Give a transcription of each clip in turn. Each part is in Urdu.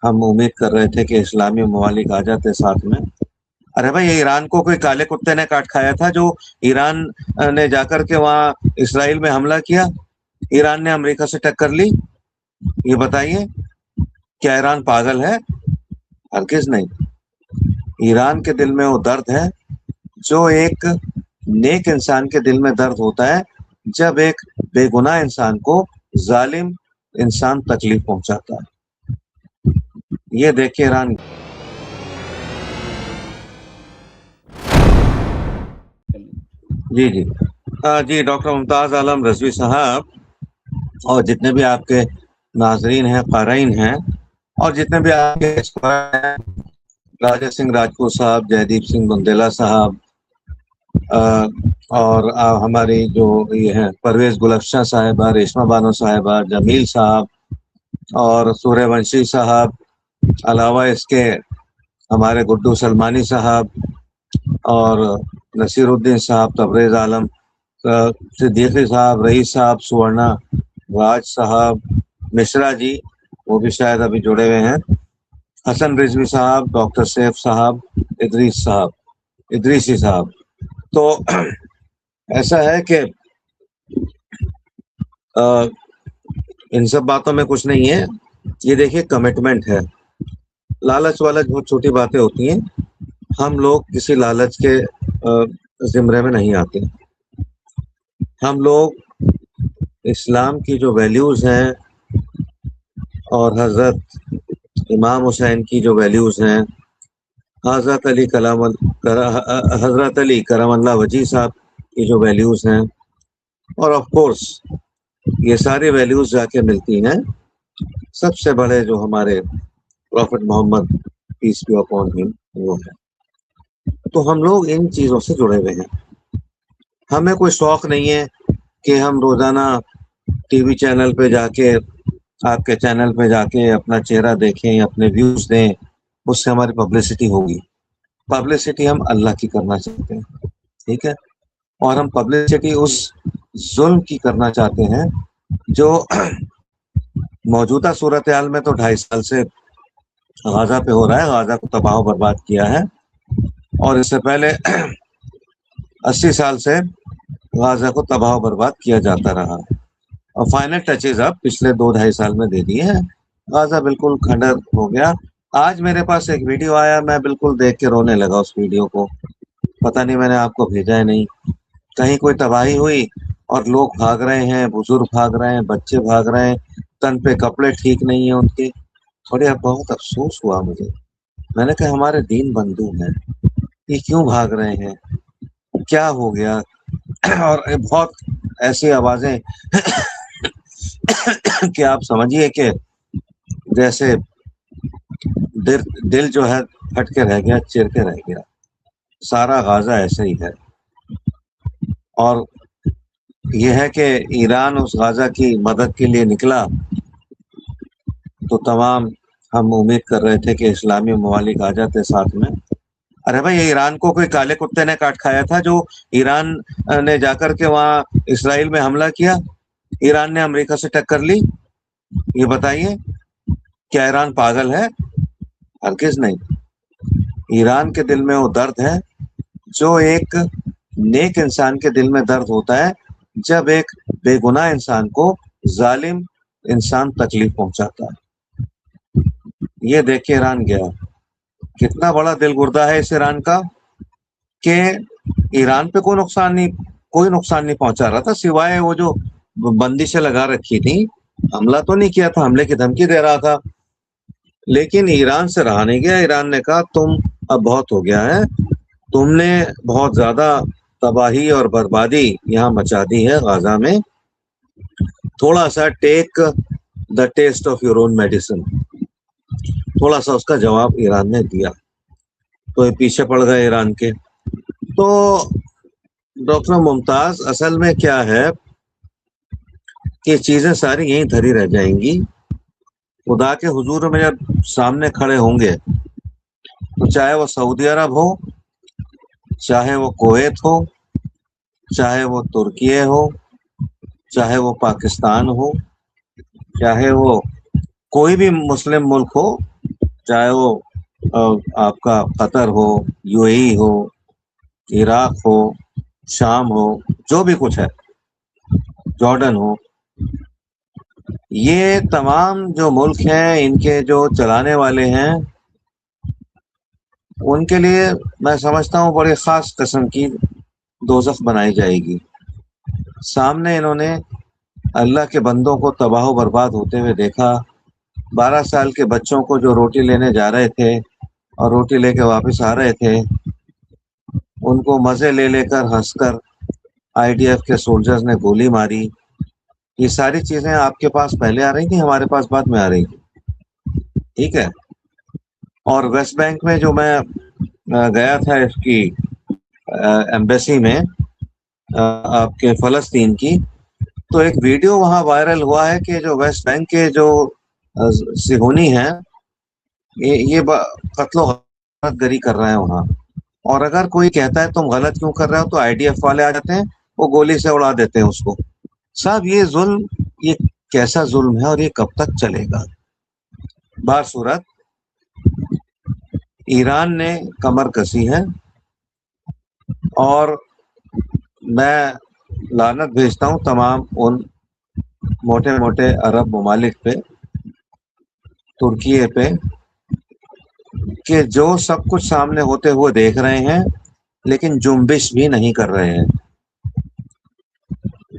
ہم امید کر رہے تھے کہ اسلامی ممالک آ جاتے ساتھ میں۔ ارے بھائی، یہ ایران کو کوئی کالے کتے نے کاٹ کھایا تھا جو ایران نے جا کر کے وہاں اسرائیل میں حملہ کیا؟ ایران نے امریکہ سے ٹکر لی؟ یہ بتائیے، کیا ایران پاگل ہے؟ ہرگز نہیں۔ ایران کے دل میں وہ درد ہے جو ایک نیک انسان کے دل میں درد ہوتا ہے جب ایک بے گناہ انسان کو ظالم انسان تکلیف پہنچاتا ہے۔ یہ دیکھیں ایران۔ جی جی ڈاکٹر ممتاز عالم رضوی صاحب، اور جتنے بھی آپ کے ناظرین ہیں، قارئین ہیں، اور جتنے بھی آپ کے راجہ سنگھ راجپوت صاحب، جے دیپ سنگھ بندیلا صاحب، اور ہماری جو یہ ہیں پرویز گلفشاں صاحبہ، ریشمہ بانو صاحبہ، جمیل صاحب اور سوریہ ونشی صاحب، علاوہ اس کے ہمارے گڈو سلمانی صاحب اور نصیر الدین صاحب، تبریز عالم، صدیقی صاحب، رئیس صاحب، سورنا راج صاحب، مشرا جی وہ بھی شاید ابھی جڑے ہوئے ہیں، حسن رضوی صاحب، ڈاکٹر سیف صاحب، ادریسی صاحب۔ تو ایسا ہے کہ ان سب باتوں میں کچھ نہیں ہے، یہ دیکھیے کمٹمنٹ ہے۔ لالچ والچ بہت چھوٹی باتیں ہوتی ہیں، ہم لوگ کسی لالچ کے زمرے میں نہیں آتے۔ ہم لوگ اسلام کی جو ویلیوز ہیں اور حضرت امام حسین کی جو ویلیوز ہیں، حضرت علی کرم اللہ وجہ صاحب کی جو ویلیوز ہیں، اور آف کورس یہ ساری ویلیوز جا کے ملتی ہیں سب سے بڑے جو ہمارے prophet Muhammad peace be upon ہم وہ ہے۔ تو ہم لوگ ان چیزوں سے جڑے ہوئے ہیں۔ ہمیں کوئی شوق نہیں ہے کہ ہم روزانہ ٹی وی چینل پہ جا کے، آپ کے چینل پہ جا کے اپنا چہرہ دیکھیں، اپنے ویوز دیں، اس سے ہماری پبلسٹی ہوگی۔ پبلسٹی ہم اللہ کی کرنا چاہتے ہیں، ٹھیک ہے؟ اور ہم پبلسٹی اس ظلم کی کرنا چاہتے ہیں جو موجودہ صورتحال میں تو 2.5 سال سے غزہ پہ ہو رہا ہے، غزہ کو تباہ و برباد کیا ہے، اور اس سے پہلے 80 سال سے غزہ کو تباہ و برباد کیا جاتا رہا، اور فائنل ٹچز اب پچھلے 2-2.5 سال میں دے دیے ہیں۔ غزہ بالکل کھنڈر ہو گیا۔ آج میرے پاس ایک ویڈیو آیا، میں بالکل دیکھ کے رونے لگا اس ویڈیو کو، پتہ نہیں میں نے آپ کو بھیجا ہے نہیں۔ کہیں کوئی تباہی ہوئی اور لوگ بھاگ رہے ہیں، بزرگ بھاگ رہے ہیں، بچے بھاگ رہے ہیں، تن پہ کپڑے ٹھیک نہیں ہیں ان کے۔ تھوڑے بہت افسوس ہوا مجھے، میں نے کہا ہمارے دین بندو ہیں، یہ کیوں بھاگ رہے ہیں، کیا ہو گیا؟ اور بہت ایسی آوازیں کہ آپ سمجھیے کہ جیسے دل جو ہے پھٹ کے رہ گیا، چیر کے رہ گیا۔ سارا غزہ ایسے ہی ہے، اور یہ ہے کہ ایران اس غزہ کی مدد کے لیے نکلا تو تمام ہم امید کر رہے تھے کہ اسلامی ممالک آ جاتے ساتھ میں۔ ارے بھائی، یہ ایران کو کوئی کالے کتے نے کاٹ کھایا تھا جو ایران نے جا کر کے وہاں اسرائیل میں حملہ کیا؟ ایران نے امریکہ سے ٹکر لی؟ یہ بتائیے، کیا ایران پاگل ہے؟ ہرگز نہیں۔ ایران کے دل میں وہ درد ہے جو ایک نیک انسان کے دل میں درد ہوتا ہے جب ایک بے گناہ انسان کو ظالم انسان تکلیف پہنچاتا ہے۔ یہ دیکھیں ایران گیا، کتنا بڑا دل گردہ ہے اس ایران کا کہ ایران پہ کوئی نقصان نہیں پہنچا رہا تھا، سوائے وہ جو بندشیں لگا رکھی تھی۔ حملہ تو نہیں کیا تھا، حملے کی دھمکی دے رہا تھا، لیکن ایران سے رہا نہیں گیا۔ ایران نے کہا تم اب بہت ہو گیا ہے، تم نے بہت زیادہ تباہی اور بربادی یہاں مچا دی ہے غزہ میں، تھوڑا سا take the test of your own medicine. تھوڑا سا اس کا جواب ایران نے دیا، تو یہ پیچھے پڑ گئے ایران کے۔ تو ڈاکٹر ممتاز، اصل میں کیا ہے کہ چیزیں ساری یہیں دھری رہ جائیں گی۔ خدا کے حضور میں جب سامنے کھڑے ہوں گے تو چاہے وہ سعودی عرب ہو، چاہے وہ کویت ہو، چاہے وہ ترکیے ہو، چاہے وہ پاکستان ہو، چاہے وہ کوئی بھی مسلم ملک ہو، چاہے وہ آپ کا قطر ہو، یو اے ای ہو، عراق ہو، شام ہو، جو بھی کچھ ہے، جارڈن ہو، یہ تمام جو ملک ہیں، ان کے جو چلانے والے ہیں، ان کے لیے میں سمجھتا ہوں بڑی خاص قسم کی دوزخ بنائی جائے گی۔ سامنے انہوں نے اللہ کے بندوں کو تباہ و برباد ہوتے ہوئے دیکھا، 12 سال کے بچوں کو جو روٹی لینے جا رہے تھے اور روٹی لے کے واپس آ رہے تھے، ان کو مزے لے لے کر، ہنس کر آئی ڈی ایف کے سولجرز نے گولی ماری۔ یہ ساری چیزیں آپ کے پاس پہلے آ رہی تھیں، ہمارے پاس بعد میں آ رہی تھی، ٹھیک ہے۔ اور ویسٹ بینک میں جو میں گیا تھا اس کی ایمبیسی میں، آپ کے فلسطین کی، تو ایک ویڈیو وہاں وائرل ہوا ہے کہ جو ویسٹ بینک کے جو صہیونی ہیں، یہ قتل و غارت گری کر رہے ہیں وہاں، اور اگر کوئی کہتا ہے تم غلط کیوں کر رہے ہو تو آئی ڈی ایف والے آ جاتے ہیں، وہ گولی سے اڑا دیتے ہیں اس کو۔ صاحب یہ ظلم، یہ کیسا ظلم ہے اور یہ کب تک چلے گا؟ بہر صورت ایران نے کمر کسی ہے، اور میں لعنت بھیجتا ہوں تمام ان موٹے موٹے عرب ممالک پہ، ترکیے پہ، کہ جو سب کچھ سامنے ہوتے ہوئے دیکھ رہے ہیں لیکن جنبش بھی نہیں کر رہے ہیں۔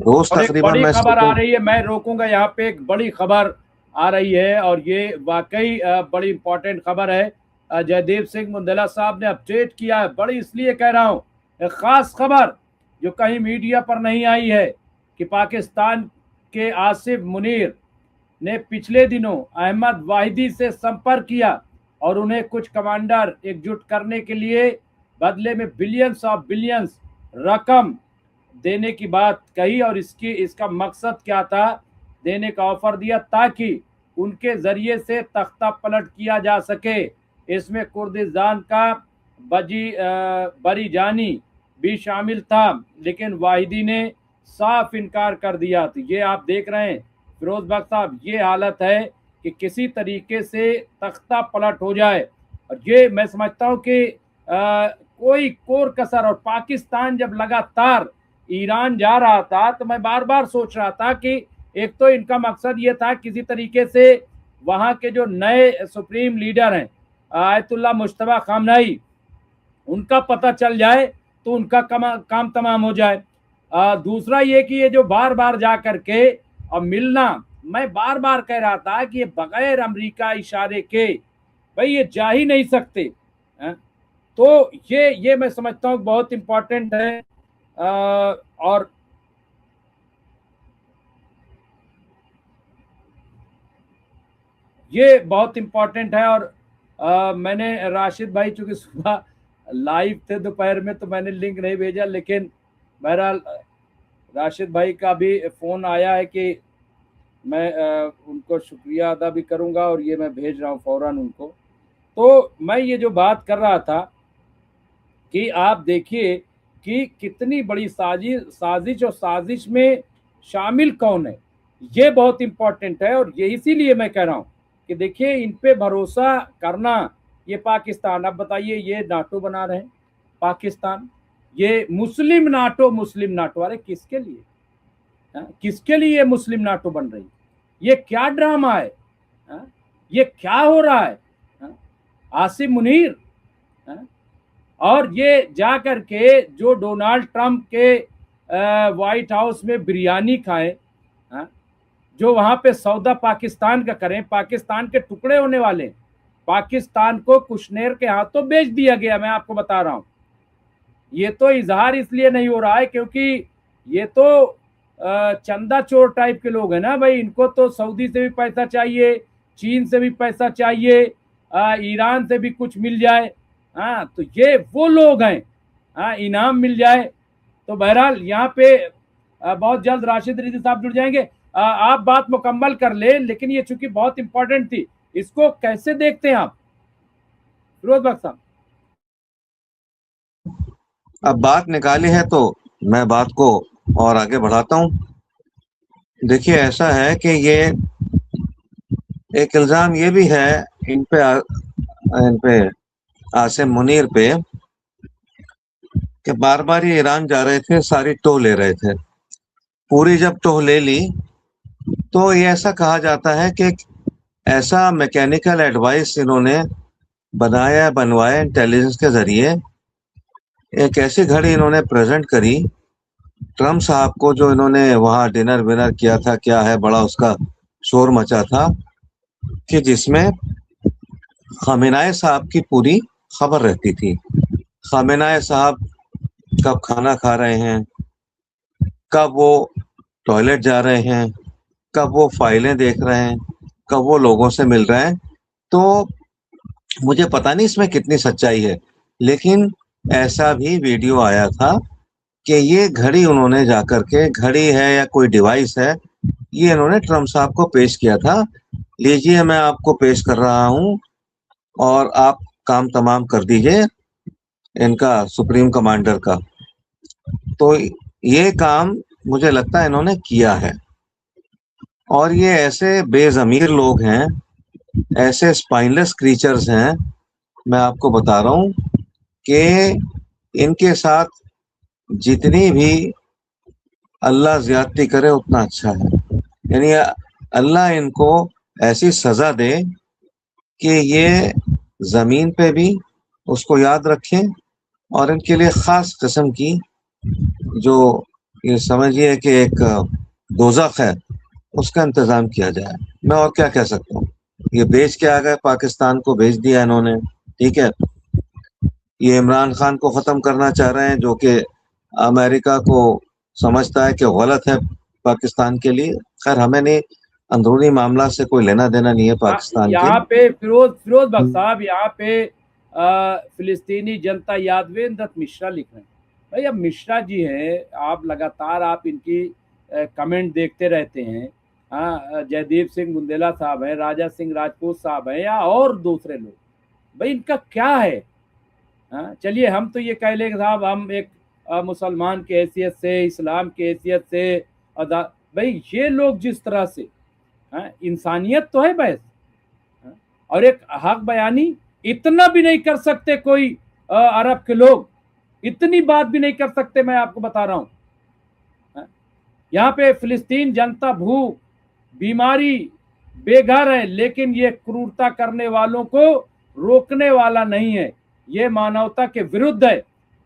روز اور ایک تقریباً بڑی میں خبر آ رہی ہے، میں روکوں گا یہاں پہ، ایک بڑی خبر آ رہی ہے اور یہ واقعی بڑی امپورٹنٹ خبر ہے۔ جے دیپ سنگھ مندلا صاحب نے اپڈیٹ کیا ہے، بڑی اس لیے کہہ رہا ہوں، ایک خاص خبر جو کہیں میڈیا پر نہیں آئی ہے، کہ پاکستان کے آصف منیر نے پچھلے دنوں احمد واحدی سے سمپرک کیا اور انہیں کچھ کمانڈر ایک جٹ کرنے کے لیے بدلے میں بلینز آف بلینز رقم دینے کی بات کہی، اور اس کا مقصد کیا تھا، دینے کا آفر دیا تاکہ ان کے ذریعے سے تختہ پلٹ کیا جا سکے۔ اس میں کردستان کا بری جانی بھی شامل تھا، لیکن واحدی نے صاف انکار کر دیا۔ تو یہ آپ دیکھ رہے ہیں فیروز بخش صاحب، یہ حالت ہے کہ کسی طریقے سے تختہ پلٹ ہو جائے، اور یہ میں سمجھتا ہوں کہ کوئی کور کسر، اور پاکستان جب لگاتار ایران جا رہا تھا تو میں بار بار سوچ رہا تھا کہ ایک تو ان کا مقصد یہ تھا کسی طریقے سے وہاں کے جو نئے سپریم لیڈر ہیں آیت اللہ مجتبی خامنہئی، ان کا پتہ چل جائے تو ان کا کام تمام ہو جائے۔ دوسرا یہ کہ یہ جو بار بار جا کر کے اور ملنا، میں بار بار کہہ رہا تھا کہ یہ بغیر امریکہ اشارے کے بھائی یہ جا ہی نہیں سکتے، تو یہ میں سمجھتا ہوں بہت امپورٹنٹ ہے، اور یہ بہت امپورٹنٹ ہے۔ اور میں نے راشد بھائی چونکہ صبح لائیو تھے دوپہر میں تو میں نے لنک نہیں بھیجا، لیکن بہرحال راشد بھائی کا بھی فون آیا ہے کہ میں ان کو شکریہ ادا بھی کروں گا، اور یہ میں بھیج رہا ہوں فوراً ان کو۔ تو میں یہ جو بات کر رہا تھا کہ آپ دیکھیے کہ کتنی بڑی سازش اور سازش میں شامل کون ہے، یہ بہت امپورٹنٹ ہے۔ اور یہ اسی لیے میں کہہ رہا ہوں کہ دیکھیے ان پہ بھروسہ کرنا، یہ پاکستان، اب بتائیے یہ ناٹو بنا رہے ہیں پاکستان، یہ مسلم ناٹو، ارے کس کے لیے، کس کے لیے یہ مسلم ناٹو بن رہی، یہ کیا ڈرامہ ہے، یہ کیا ہو رہا ہے؟ آصف منیر، اور یہ جا کر کے جو ڈونالڈ ٹرمپ کے وائٹ ہاؤس میں بریانی کھائیں، جو وہاں پہ سودا پاکستان کا کریں، پاکستان کے ٹکڑے ہونے والے، پاکستان کو کشنیر کے ہاتھوں بیچ دیا گیا۔ میں آپ کو بتا رہا ہوں، یہ تو اظہار اس لیے نہیں ہو رہا ہے کیونکہ یہ تو چندہ چور ٹائپ کے لوگ ہیں نا بھائی، ان کو تو سعودی سے بھی پیسہ چاہیے، چین سے بھی پیسہ چاہیے، ایران سے بھی کچھ مل جائے، تو یہ وہ لوگ ہیں، انعام مل جائے۔ تو بہرحال یہاں پہ بہت جلد راشد رضوی صاحب جڑ جائیں گے، آپ بات مکمل کر لیں، لیکن یہ چونکہ بہت امپورٹنٹ تھی، اس کو کیسے دیکھتے ہیں آپ فیروز بخش صاحب؟ اب بات نکالی ہے تو میں بات کو اور آگے بڑھاتا ہوں۔ دیکھیے ایسا ہے کہ یہ ایک الزام یہ بھی ہے ان پہ عاصم منیر پہ کہ بار بار یہ ایران جا رہے تھے، ساری ٹو لے رہے تھے. پوری جب ٹو لے لی تو یہ ایسا کہا جاتا ہے کہ ایسا میکینیکل ایڈوائس انہوں نے بنوایا انٹیلیجنس کے ذریعے. ایک ایسی گھڑی انہوں نے پریزنٹ کری ٹرمپ صاحب کو، جو انہوں نے وہاں ڈنر ونر کیا تھا، کیا ہے بڑا اس کا شور مچا تھا، کہ جس میں خامنہئی صاحب کی پوری خبر رہتی تھی. خامنہئی صاحب کب کھانا کھا رہے ہیں، کب وہ ٹوائلٹ جا رہے ہیں، کب وہ فائلیں دیکھ رہے ہیں، کب وہ لوگوں سے مل رہے ہیں. تو مجھے پتا نہیں اس میں کتنی سچائی ہے، لیکن ایسا بھی ویڈیو آیا تھا کہ یہ گھڑی انہوں نے جا کر کے، گھڑی ہے یا کوئی ڈیوائس ہے، یہ انہوں نے ٹرمپ صاحب کو پیش کیا تھا. لیجئے میں آپ کو پیش کر رہا ہوں اور آپ کام تمام کر دیجئے ان کا سپریم کمانڈر کا. تو یہ کام مجھے لگتا ہے انہوں نے کیا ہے. اور یہ ایسے بے ضمیر لوگ ہیں، ایسے اسپائنلیس کریچرز ہیں، میں آپ کو بتا رہا ہوں کہ ان کے ساتھ جتنی بھی اللہ زیادتی کرے اتنا اچھا ہے. یعنی اللہ ان کو ایسی سزا دے کہ یہ زمین پہ بھی اس کو یاد رکھیں، اور ان کے لیے خاص قسم کی جو یہ سمجھیے کہ ایک دوزخ ہے، اس کا انتظام کیا جائے. میں اور کیا کہہ سکتا ہوں. یہ بیچ کے آ گئے، پاکستان کو بھیج دیا انہوں نے، ٹھیک ہے. یہ عمران خان کو ختم کرنا چاہ رہے ہیں، جو کہ امریکہ کو سمجھتا ہے کہ غلط ہے پاکستان کے لیے. خیر ہمیں نہیں، اندرونی معاملات سے کوئی لینا دینا نہیں ہے پاکستان کے. یہاں پہ فیروز بخش صاحب، یہاں پہ فلسطینی جنتا یادوین دت مشرا لکھ رہے ہیں. بھائی اب مشرا جی ہیں، آپ لگاتار آپ ان کی کمنٹ دیکھتے رہتے ہیں. ہاں، جیدیپ سنگھ بندیلا صاحب ہیں، راجہ سنگھ راجپوت صاحب ہیں، یا اور دوسرے لوگ. بھائی ان کا کیا ہے؟ چلیے ہم تو یہ کہہ لیں کہ صاحب ہم ایک مسلمان کی حیثیت سے، اسلام کی حیثیت سے بھائی یہ لوگ جس طرح سے انسانیت تو ہے بس، اور ایک حق بیانی اتنا بھی نہیں کر سکتے کوئی عرب کے لوگ، اتنی بات بھی نہیں کر سکتے. میں آپ کو بتا رہا ہوں یہاں پہ فلسطین جنتا بھوک، بیماری، بے گھر ہے، لیکن یہ کرورتا کرنے والوں کو روکنے والا نہیں ہے. یہ مانوتا کے ورد ہے،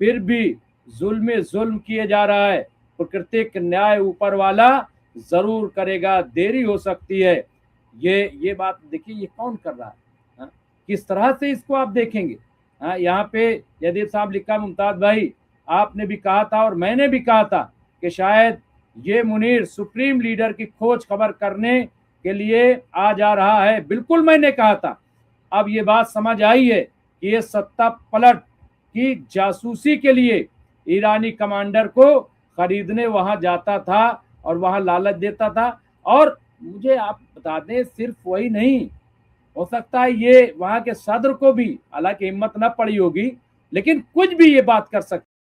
پھر بھی ظلم کیے جا رہا ہے. پرکرتک نیائے اوپر والا ضرور کرے گا، دیری ہو سکتی ہے. یہ بات دیکھیے، یہ کون کر رہا ہے، کس طرح سے اس کو آپ دیکھیں گے. یہاں پہ جدید صاحب لکھا، ممتاز بھائی آپ نے بھی کہا تھا اور میں نے بھی کہا تھا کہ شاید یہ منیر سپریم لیڈر کی کھوج خبر کرنے کے لیے آ جا رہا ہے. بالکل میں نے کہا تھا. اب یہ بات سمجھ آئی ہے کہ یہ ستہ پلٹ کی جاسوسی کے لیے ایرانی کمانڈر کو خریدنے وہاں جاتا تھا اور وہاں لالچ دیتا تھا. اور مجھے آپ بتا دیں، صرف وہی نہیں ہو سکتا ہے یہ وہاں کے صدر کو بھی، حالانکہ ہمت نہ پڑی ہوگی، لیکن کچھ بھی یہ بات کر سکتا